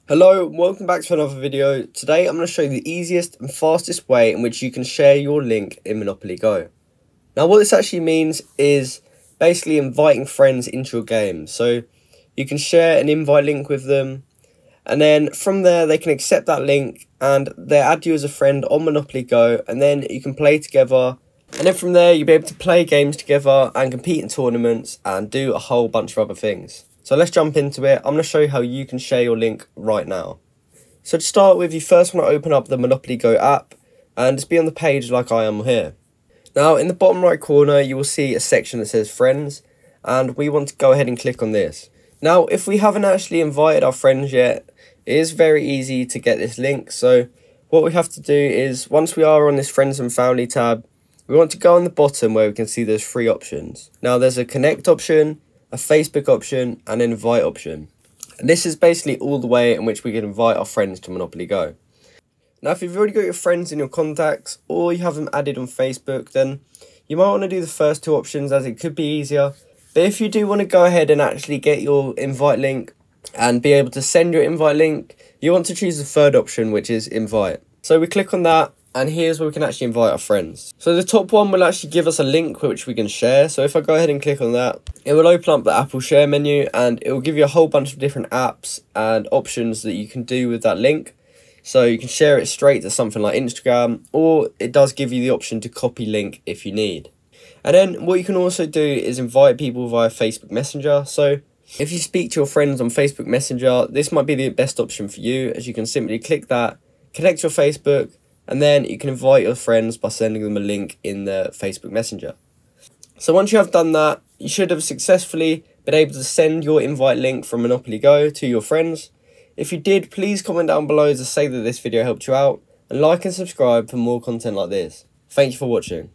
Hello and welcome back to another video. Today I'm going to show you the easiest and fastest way in which you can share your link in Monopoly Go. Now what this actually means is basically inviting friends into your game. So you can share an invite link with them, and then from there they can accept that link and they add you as a friend on Monopoly Go, and then you can play together, and then from there you'll be able to play games together and compete in tournaments and do a whole bunch of other things. So let's jump into it. I'm going to show you how you can share your link right now. So to start with, you first want to open up the Monopoly Go app and just be on the page like I am here. Now in the bottom right corner you will see a section that says friends, and we want to go ahead and click on this. Now if we haven't actually invited our friends yet, it is very easy to get this link. So what we have to do is, once we are on this friends and family tab, we want to go on the bottom where we can see there's three options. Now there's a connect option, a Facebook option, and an invite option. And this is basically all the way in which we can invite our friends to Monopoly Go. Now if you've already got your friends in your contacts or you have them added on Facebook, then you might want to do the first two options as it could be easier. But if you do want to go ahead and actually get your invite link and be able to send your invite link, you want to choose the third option, which is invite. So we click on that, and here's where we can actually invite our friends. So the top one will actually give us a link which we can share. So if I go ahead and click on that, it will open up the Apple Share menu and it will give you a whole bunch of different apps and options that you can do with that link. So you can share it straight to something like Instagram, or it does give you the option to copy link if you need. And then what you can also do is invite people via Facebook Messenger. So if you speak to your friends on Facebook Messenger, this might be the best option for you, as you can simply click that, connect your Facebook, and then you can invite your friends by sending them a link in the Facebook Messenger. So once you have done that, you should have successfully been able to send your invite link from Monopoly Go to your friends. If you did, please comment down below to say that this video helped you out, and like and subscribe for more content like this. Thank you for watching.